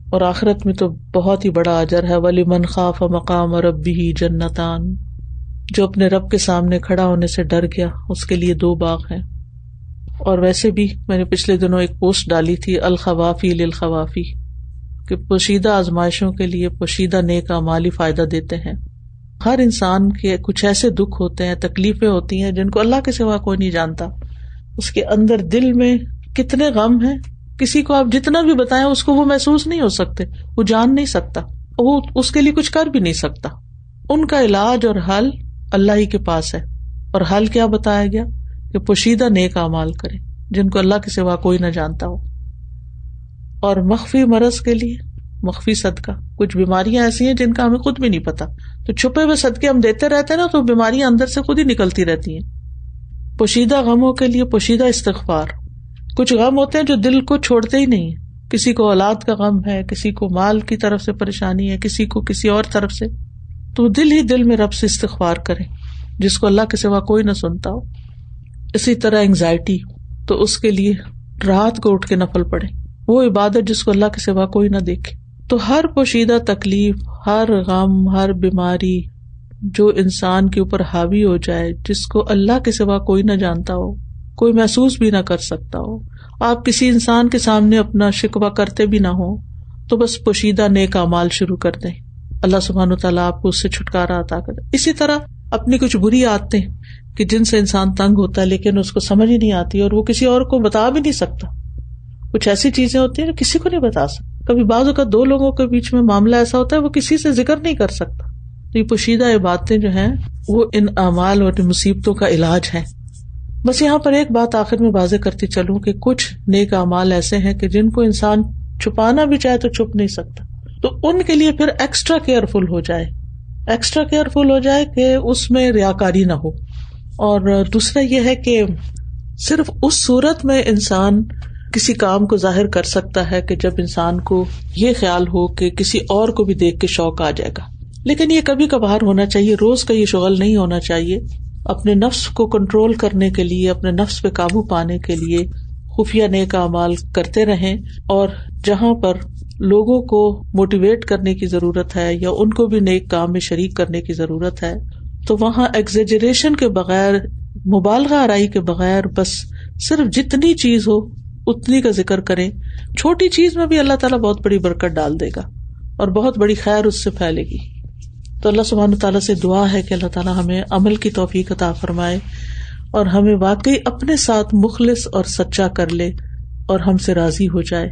اور آخرت میں تو بہت ہی بڑا اجر ہے. وَلِمَنْ خَافَ مَقَامَ رَبِّهِ جَنَّتَانِ، جو اپنے رب کے سامنے کھڑا ہونے سے ڈر گیا اس کے لیے 2 باغ ہیں. اور ویسے بھی میں نے پچھلے دنوں ایک پوسٹ ڈالی تھی الخوافی للخوافی کہ پوشیدہ آزمائشوں کے لیے پوشیدہ نیک اعمال فائدہ دیتے ہیں. ہر انسان کے کچھ ایسے دکھ ہوتے ہیں، تکلیفیں ہوتی ہیں جن کو اللہ کے سوا کوئی نہیں جانتا. اس کے اندر دل میں کتنے غم ہیں، کسی کو آپ جتنا بھی بتائیں اس کو وہ محسوس نہیں ہو سکتے، وہ جان نہیں سکتا، وہ اس کے لیے کچھ کر بھی نہیں سکتا. ان کا علاج اور حل اللہ ہی کے پاس ہے. اور حل کیا بتایا گیا کہ پوشیدہ نیک اعمال کریں جن کو اللہ کے سوا کوئی نہ جانتا ہو. اور مخفی مرض کے لیے مخفی صدقہ، کچھ بیماریاں ایسی ہیں جن کا ہمیں خود بھی نہیں پتا، تو چھپے ہوئے صدقے ہم دیتے رہتے ہیں نا تو بیماریاں اندر سے خود ہی نکلتی رہتی ہیں. پوشیدہ غموں کے لیے پوشیدہ استغفار. کچھ غم ہوتے ہیں جو دل کو چھوڑتے ہی نہیں، کسی کو اولاد کا غم ہے، کسی کو مال کی طرف سے پریشانی ہے، کسی کو کسی اور طرف سے، تو دل ہی دل میں رب سے استغفار کریں جس کو اللہ کے سوا کوئی نہ سنتا ہو. اسی طرح انگزائٹی، تو اس کے لیے رات کو اٹھ کے نفل پڑھیں، وہ عبادت جس کو اللہ کے سوا کوئی نہ دیکھے. تو ہر پوشیدہ تکلیف، ہر غم، ہر بیماری جو انسان کے اوپر حاوی ہو جائے، جس کو اللہ کے سوا کوئی نہ جانتا ہو، کوئی محسوس بھی نہ کر سکتا ہو، آپ کسی انسان کے سامنے اپنا شکوہ کرتے بھی نہ ہو، تو بس پوشیدہ نیک اعمال شروع کر دیں، اللہ سبحانہ وتعالیٰ آپ کو اس سے چھٹکارا عطا کر دے. اسی طرح اپنی کچھ بری عادتیں کہ جن سے انسان تنگ ہوتا ہے لیکن اس کو سمجھ ہی نہیں آتی اور وہ کسی اور کو بتا بھی نہیں سکتا. کچھ ایسی چیزیں ہوتی ہیں جو کسی کو نہیں بتا سکتا. کبھی بعض اوقات دو لوگوں کے بیچ میں معاملہ ایسا ہوتا ہے وہ کسی سے ذکر نہیں کر سکتا. تو یہ پوشیدہ عبادتیں جو ہیں وہ ان اعمال اور مصیبتوں کا علاج ہیں. بس یہاں پر ایک بات آخر میں واضح کرتی چلوں کہ کچھ نیک اعمال ایسے ہیں کہ جن کو انسان چھپانا بھی چاہے تو چھپ نہیں سکتا، تو ان کے لیے پھر ایکسٹرا کیئرفل ہو جائے کہ اس میں ریاکاری نہ ہو. اور دوسرا یہ ہے کہ صرف اس صورت میں انسان کسی کام کو ظاہر کر سکتا ہے کہ جب انسان کو یہ خیال ہو کہ کسی اور کو بھی دیکھ کے شوق آ جائے گا، لیکن یہ کبھی کبھار ہونا چاہیے، روز کا یہ شغل نہیں ہونا چاہیے. اپنے نفس کو کنٹرول کرنے کے لیے، اپنے نفس پہ قابو پانے کے لیے خفیہ نیک اعمال کرتے رہیں، اور جہاں پر لوگوں کو موٹیویٹ کرنے کی ضرورت ہے یا ان کو بھی نیک کام میں شریک کرنے کی ضرورت ہے تو وہاں ایگزیجریشن کے بغیر، مبالغہ آرائی کے بغیر، بس صرف جتنی چیز ہو اتنی کا ذکر کریں. چھوٹی چیز میں بھی اللہ تعالیٰ بہت بڑی برکت ڈال دے گا اور بہت بڑی خیر اس سے پھیلے گی. تو اللہ سبحانہ تعالیٰ سے دعا ہے کہ اللہ تعالیٰ ہمیں عمل کی توفیق عطا فرمائے اور ہمیں واقعی اپنے ساتھ مخلص اور سچا کر لے اور ہم سے راضی ہو جائے،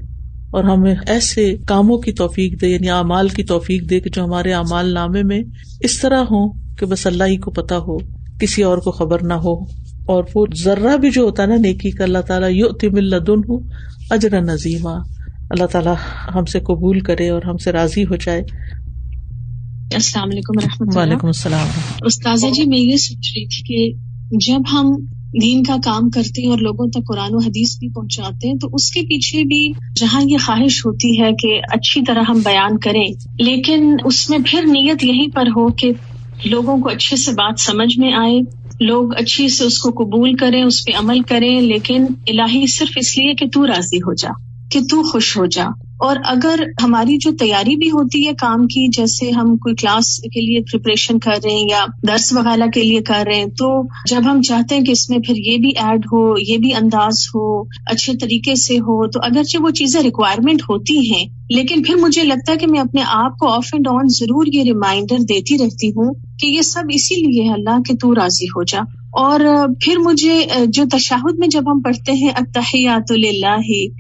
اور ہمیں ایسے کاموں کی توفیق دے، یعنی اعمال کی توفیق دے کہ جو ہمارے اعمال نامے میں اس طرح ہوں کہ بس اللہ ہی کو پتا ہو، کسی اور کو خبر نہ ہو. اور وہ ذرہ بھی جو ہوتا ہے نا نیکی کا، اللہ تعالیٰ یؤتی من لدنہ اجرا عظیما، اللہ تعالیٰ ہم سے قبول کرے اور ہم سے راضی ہو جائے. السلام علیکم ورحمۃ اللہ. وعلیکم السلام. استاذہ جی میں یہ سوچ رہی تھی کہ جب ہم دین کا کام کرتے ہیں اور لوگوں تک قرآن و حدیث بھی پہنچاتے ہیں تو اس کے پیچھے بھی جہاں یہ خواہش ہوتی ہے کہ اچھی طرح ہم بیان کریں، لیکن اس میں پھر نیت یہیں پر ہو کہ لوگوں کو اچھے سے بات سمجھ میں آئے، لوگ اچھی سے اس کو قبول کریں، اس پہ عمل کریں، لیکن الہی صرف اس لیے کہ تو راضی ہو جا، کہ تو خوش ہو جا. اور اگر ہماری جو تیاری بھی ہوتی ہے کام کی، جیسے ہم کوئی کلاس کے لیے پریپریشن کر رہے ہیں یا درس وغیرہ کے لیے کر رہے ہیں، تو جب ہم چاہتے ہیں کہ اس میں پھر یہ بھی ایڈ ہو، یہ بھی انداز ہو، اچھے طریقے سے ہو، تو اگرچہ وہ چیزیں ریکوائرمنٹ ہوتی ہیں، لیکن پھر مجھے لگتا ہے کہ میں اپنے آپ کو آف اینڈ آن ضرور یہ ریمائنڈر دیتی رہتی ہوں کہ یہ سب اسی لیے ہے اللہ کہ تو راضی ہو جا. اور پھر مجھے جو تشہد میں جب ہم پڑھتے ہیں التحیات للہ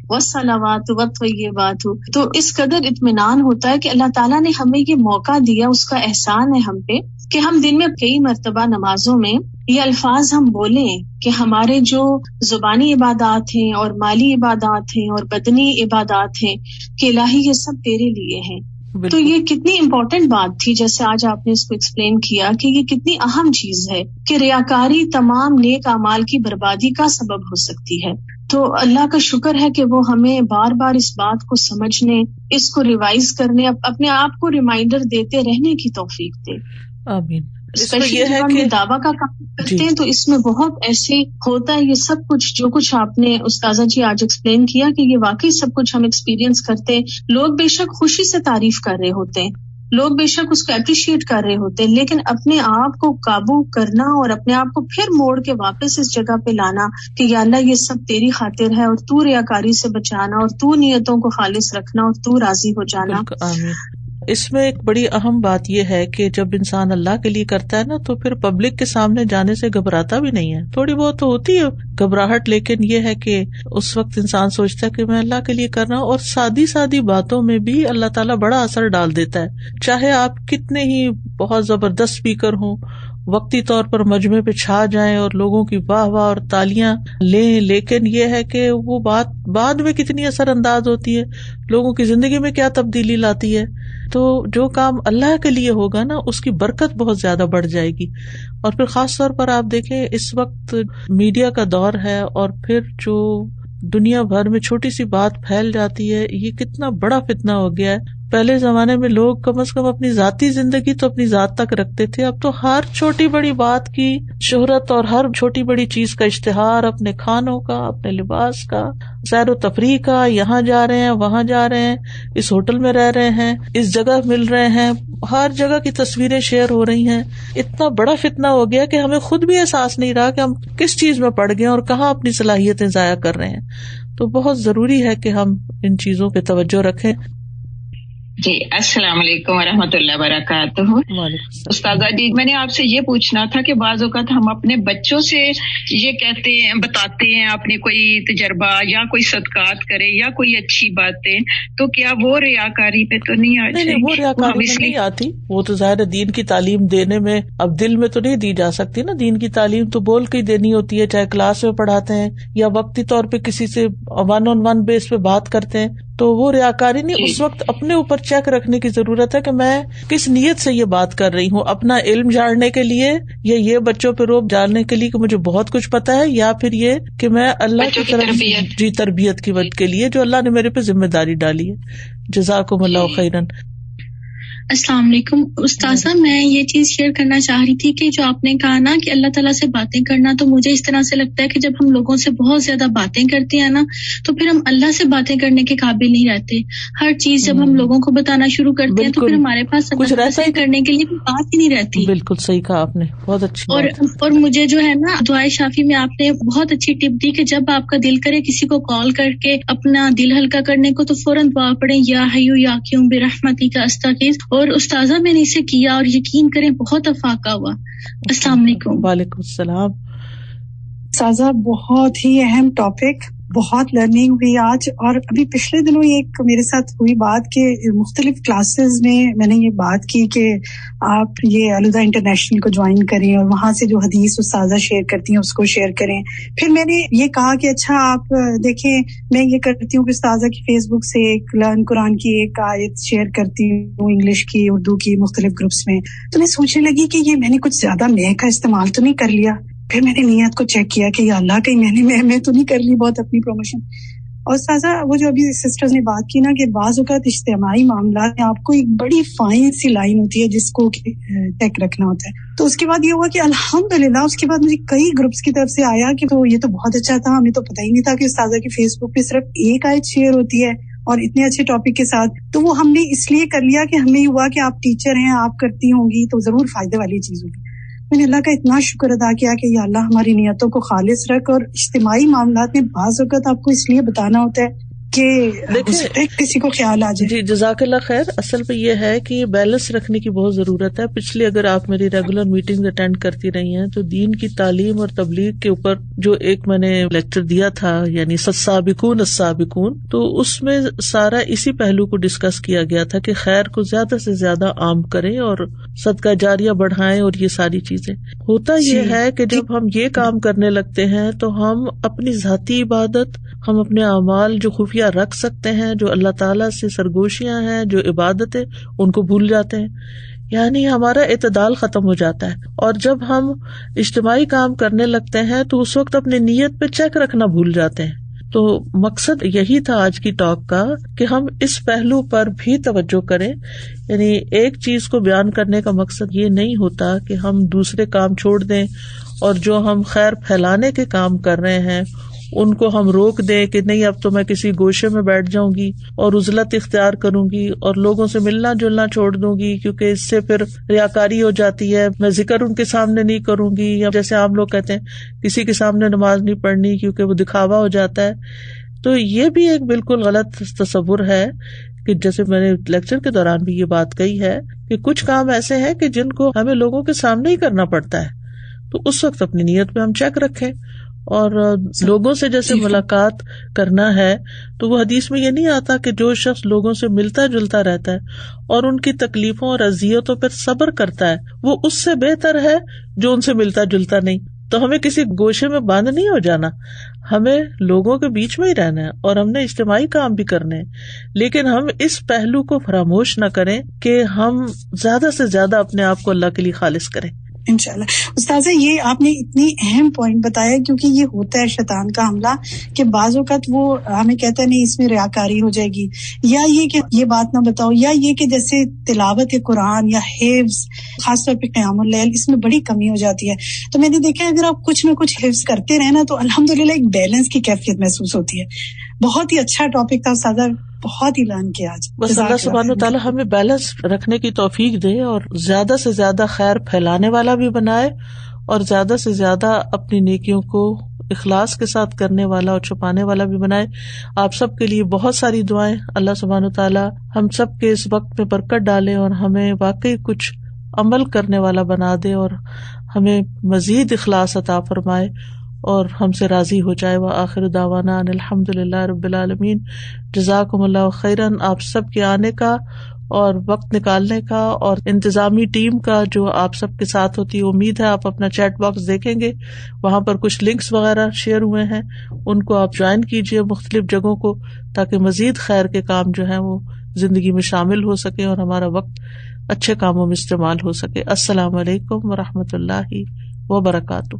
والصلوات والطیبات، تو اس قدر اطمینان ہوتا ہے کہ اللہ تعالیٰ نے ہمیں یہ موقع دیا، اس کا احسان ہے ہم پہ کہ ہم دن میں کئی مرتبہ نمازوں میں یہ الفاظ ہم بولیں کہ ہمارے جو زبانی عبادات ہیں اور مالی عبادات ہیں اور بدنی عبادات ہیں کہ الہی یہ سب تیرے لیے ہیں. تو یہ کتنی امپورٹنٹ بات تھی، جیسے آج آپ نے اس کو ایکسپلین کیا کہ یہ کتنی اہم چیز ہے کہ ریاکاری تمام نیک اعمال کی بربادی کا سبب ہو سکتی ہے. تو اللہ کا شکر ہے کہ وہ ہمیں بار بار اس بات کو سمجھنے، اس کو ریوائز کرنے، اپنے آپ کو ریمائنڈر دیتے رہنے کی توفیق دے. آمین. اسپیشلی جب ہم یہ دعویٰ کا کام کرتے ہیں تو اس میں بہت ایسے ہوتا ہے، یہ سب کچھ جو کچھ آپ نے استاذہ جی آج ایکسپلین کیا کہ یہ واقعی سب کچھ ہم ایکسپیرینس کرتے ہیں. لوگ بے شک خوشی سے تعریف کر رہے ہوتے ہیں، لوگ بے شک اس کو اپریشیٹ کر رہے ہوتے ہیں، لیکن اپنے آپ کو قابو کرنا اور اپنے آپ کو پھر موڑ کے واپس اس جگہ پہ لانا کہ یا اللہ یہ سب تیری خاطر ہے اور تو ریاکاری سے بچانا اور تو نیتوں کو خالص رکھنا اور تو راضی ہو جانا. اس میں ایک بڑی اہم بات یہ ہے کہ جب انسان اللہ کے لیے کرتا ہے نا تو پھر پبلک کے سامنے جانے سے گھبراتا بھی نہیں ہے. تھوڑی بہت تو ہوتی ہے گھبراہٹ، لیکن یہ ہے کہ اس وقت انسان سوچتا ہے کہ میں اللہ کے لیے کر رہا ہوں. اور سادی سادی باتوں میں بھی اللہ تعالیٰ بڑا اثر ڈال دیتا ہے، چاہے آپ کتنے ہی بہت زبردست اسپیکر ہوں، وقتی طور پر مجمع پہ چھا جائیں اور لوگوں کی واہ واہ اور تالیاں لیں، لیکن یہ ہے کہ وہ بات بعد میں کتنی اثر انداز ہوتی ہے، لوگوں کی زندگی میں کیا تبدیلی لاتی ہے. تو جو کام اللہ کے لیے ہوگا نا اس کی برکت بہت زیادہ بڑھ جائے گی. اور پھر خاص طور پر آپ دیکھیں اس وقت میڈیا کا دور ہے، اور پھر جو دنیا بھر میں چھوٹی سی بات پھیل جاتی ہے، یہ کتنا بڑا فتنہ ہو گیا ہے. پہلے زمانے میں لوگ کم از کم اپنی ذاتی زندگی تو اپنی ذات تک رکھتے تھے، اب تو ہر چھوٹی بڑی بات کی شہرت اور ہر چھوٹی بڑی چیز کا اشتہار، اپنے کھانوں کا، اپنے لباس کا، سیر و تفریح کا، یہاں جا رہے ہیں وہاں جا رہے ہیں، اس ہوٹل میں رہ رہے ہیں، اس جگہ مل رہے ہیں، ہر جگہ کی تصویریں شیئر ہو رہی ہیں. اتنا بڑا فتنہ ہو گیا کہ ہمیں خود بھی احساس نہیں رہا کہ ہم کس چیز میں پڑ گئے اور کہاں اپنی صلاحیتیں ضائع کر رہے ہیں. تو بہت ضروری ہے کہ ہم ان چیزوں پہ توجہ رکھیں. جی السلام علیکم ورحمۃ اللہ وبرکاتہ. استاذہ جی میں نے آپ سے یہ پوچھنا تھا کہ بعض اوقات ہم اپنے بچوں سے یہ کہتے ہیں، بتاتے ہیں اپنے کوئی تجربہ یا کوئی صدقات کرے یا کوئی اچھی باتیں، تو کیا وہ ریاکاری پہ تو نہیں آ جائے؟ نہیں، وہ ریاکاری میں نہیں آتی. وہ تو ظاہر دین کی تعلیم دینے میں اب دل میں تو نہیں دی جا سکتی نا. دین کی تعلیم تو بول کے ہی دینی ہوتی ہے، چاہے کلاس میں پڑھاتے ہیں یا وقتی طور پہ کسی سے 1-on-1 بیس پہ بات کرتے ہیں. تو وہ ریاکاری نہیں. اس وقت اپنے اوپر چیک رکھنے کی ضرورت ہے کہ میں کس نیت سے یہ بات کر رہی ہوں، اپنا علم جاننے کے لیے یا یہ بچوں پہ روب ڈالنے کے لیے کہ مجھے بہت کچھ پتا ہے، یا پھر یہ کہ میں اللہ کی طرف تربیت کی وجہ کے لیے جو اللہ نے میرے پہ ذمہ داری ڈالی ہے. جزاکم اللہ خیرن. السلام علیکم استاذہ، میں یہ چیز شیئر کرنا چاہ رہی تھی کہ جو آپ نے کہا نا کہ اللہ تعالیٰ سے باتیں کرنا، تو مجھے اس طرح سے لگتا ہے کہ جب ہم لوگوں سے بہت زیادہ باتیں کرتے ہیں نا تو پھر ہم اللہ سے باتیں کرنے کے قابل نہیں رہتے. ہر چیز جب ہم لوگوں کو بتانا شروع کرتے ہیں تو پھر ہمارے پاس کچھ رہتا ہی کرنے کے لیے کوئی بات ہی نہیں رہتی. بالکل صحیح کہا آپ نے، بہت اچھی. اور مجھے جو ہے نا دعائے شافی میں آپ نے بہت اچھی ٹپ دی کہ جب آپ کا دل کرے کسی کو کال کر کے اپنا دل ہلکا کرنے کو تو فوراً دعا پڑھیں، یا حیو یا قیوم برحمتک استغیث. اور استاذہ میں نے اسے کیا اور یقین کریں بہت افاقہ ہوا. السلام علیکم. وعلیکم السلام. استاذہ بہت ہی اہم ٹاپک، بہت لرننگ ہوئی آج. اور ابھی پچھلے دنوں ایک میرے ساتھ ہوئی بات کہ مختلف کلاسز میں نے یہ بات کی کہ آپ یہ الہدا انٹرنیشنل کو جوائن کریں اور وہاں سے جو حدیث استاذہ شیئر کرتی ہیں اس کو شیئر کریں. پھر میں نے یہ کہا کہ اچھا آپ دیکھیں میں یہ کرتی ہوں کہ استاذہ کی فیس بک سے ایک لرن قرآن کی ایک آیت شیئر کرتی ہوں، انگلش کی، اردو کی، مختلف گروپس میں. تو میں سوچنے لگی کہ یہ میں نے کچھ زیادہ میں کا استعمال تو نہیں کر لیا. پھر میں نے نیت کو چیک کیا کہ یا اللہ کہیں میں تو نہیں کر لی بہت اپنی پروموشن. اور سازا وہ جو ابھی سسٹرز نے بات کی نا کہ بعض اوقات اجتماعی معاملات میں آپ کو ایک بڑی فائن سی لائن ہوتی ہے جس کو چیک رکھنا ہوتا ہے. تو اس کے بعد یہ ہوا کہ الحمدللہ اس کے بعد مجھے کئی گروپس کی طرف سے آیا کہ تو یہ تو بہت اچھا تھا، ہمیں تو پتہ ہی نہیں تھا کہ استاذہ کی فیس بک پہ صرف ایک آیت شیئر ہوتی ہے اور اتنے اچھے ٹاپک کے ساتھ. تو وہ ہم نے اس لیے کر لیا کہ ہمیں یہ ہوا کہ آپ ٹیچر ہیں، آپ کرتی ہوں گی تو ضرور فائدے والی چیز ہوگی. میں نے اللہ کا اتنا شکر ادا کیا کہ یا اللہ ہماری نیتوں کو خالص رکھ. اور اجتماعی معاملات میں بعض اوقات آپ کو اس لیے بتانا ہوتا ہے کہ کسی کو خیال آ جائے. جی جزاک اللہ خیر. اصل میں یہ ہے کہ یہ بیلنس رکھنے کی بہت ضرورت ہے. پچھلے اگر آپ میری ریگولر میٹنگ اٹینڈ کرتی رہی ہیں تو دین کی تعلیم اور تبلیغ کے اوپر جو ایک میں نے لیکچر دیا تھا یعنی السابقون، تو اس میں سارا اسی پہلو کو ڈسکس کیا گیا تھا کہ خیر کو زیادہ سے زیادہ عام کریں اور صدقہ جاریہ بڑھائیں اور یہ ساری چیزیں. ہوتا یہ ہے کہ جب ہم یہ کام کرنے لگتے ہیں تو ہم اپنی ذاتی عبادت، ہم اپنے اعمال جو خفیہ رکھ سکتے ہیں، جو اللہ تعالیٰ سے سرگوشیاں ہیں، جو عبادت ہے، ان کو بھول جاتے ہیں. یعنی ہمارا اعتدال ختم ہو جاتا ہے. اور جب ہم اجتماعی کام کرنے لگتے ہیں تو اس وقت اپنی نیت پہ چیک رکھنا بھول جاتے ہیں. تو مقصد یہی تھا آج کی ٹاک کا کہ ہم اس پہلو پر بھی توجہ کریں. یعنی ایک چیز کو بیان کرنے کا مقصد یہ نہیں ہوتا کہ ہم دوسرے کام چھوڑ دیں اور جو ہم خیر پھیلانے کے کام کر رہے ہیں ان کو ہم روک دیں کہ نہیں اب تو میں کسی گوشے میں بیٹھ جاؤں گی اور عزلت اختیار کروں گی اور لوگوں سے ملنا جلنا چھوڑ دوں گی کیونکہ اس سے پھر ریاکاری ہو جاتی ہے. میں ذکر ان کے سامنے نہیں کروں گی، یا جیسے عام لوگ کہتے ہیں کسی کے سامنے نماز نہیں پڑھنی کیونکہ وہ دکھاوا ہو جاتا ہے. تو یہ بھی ایک بالکل غلط تصور ہے کہ جیسے میں نے لیکچر کے دوران بھی یہ بات کہی ہے کہ کچھ کام ایسے ہیں کہ جن کو ہمیں لوگوں کے سامنے ہی کرنا پڑتا ہے. تو اس وقت اپنی نیت میں ہم چیک رکھیں. اور لوگوں سے جیسے ملاقات کرنا ہے تو وہ حدیث میں یہ نہیں آتا کہ جو شخص لوگوں سے ملتا جلتا رہتا ہے اور ان کی تکلیفوں اور اذیتوں پر صبر کرتا ہے وہ اس سے بہتر ہے جو ان سے ملتا جلتا نہیں. تو ہمیں کسی گوشے میں بند نہیں ہو جانا، ہمیں لوگوں کے بیچ میں ہی رہنا ہے اور ہم نے اجتماعی کام بھی کرنے ہیں. لیکن ہم اس پہلو کو فراموش نہ کریں کہ ہم زیادہ سے زیادہ اپنے آپ کو اللہ کے لیے خالص کریں. انشاءاللہ. استاذہ یہ آپ نے اتنی اہم پوائنٹ بتایا کیونکہ یہ ہوتا ہے شیطان کا حملہ کہ بعض اوقات وہ ہمیں کہتا ہے نہیں اس میں ریاکاری ہو جائے گی، یا یہ کہ یہ بات نہ بتاؤ، یا یہ کہ جیسے تلاوت قرآن یا حفظ خاص طور پہ قیام اللیل اس میں بڑی کمی ہو جاتی ہے. تو میں نے دیکھا اگر آپ کچھ نہ کچھ حفظ کرتے رہے نا تو الحمدللہ ایک بیلنس کی کیفیت محسوس ہوتی ہے. بہت ہی اچھا ٹاپک تھا استاذہ، بہت ہی لرن کیا آج. بس اللہ سبحانہ وتعالی ہمیں بیلنس رکھنے کی توفیق دے اور زیادہ سے زیادہ خیر پھیلانے والا بھی بنائے اور زیادہ سے زیادہ اپنی نیکیوں کو اخلاص کے ساتھ کرنے والا اور چھپانے والا بھی بنائے. آپ سب کے لیے بہت ساری دعائیں. اللہ سبحانہ وتعالی ہم سب کے اس وقت میں برکت ڈالے اور ہمیں واقعی کچھ عمل کرنے والا بنا دے اور ہمیں مزید اخلاص عطا فرمائے اور ہم سے راضی ہو جائے. وآخر دعوانا ان الحمدللہ رب العالمین. جزاکم اللہ خیراً آپ سب کے آنے کا اور وقت نکالنے کا اور انتظامی ٹیم کا جو آپ سب کے ساتھ ہوتی ہے. امید ہے آپ اپنا چیٹ باکس دیکھیں گے، وہاں پر کچھ لنکس وغیرہ شیئر ہوئے ہیں، ان کو آپ جوائن کیجیے مختلف جگہوں کو تاکہ مزید خیر کے کام جو ہیں وہ زندگی میں شامل ہو سکے اور ہمارا وقت اچھے کاموں میں استعمال ہو سکے. السلام علیکم ورحمۃ اللہ وبرکاتہ.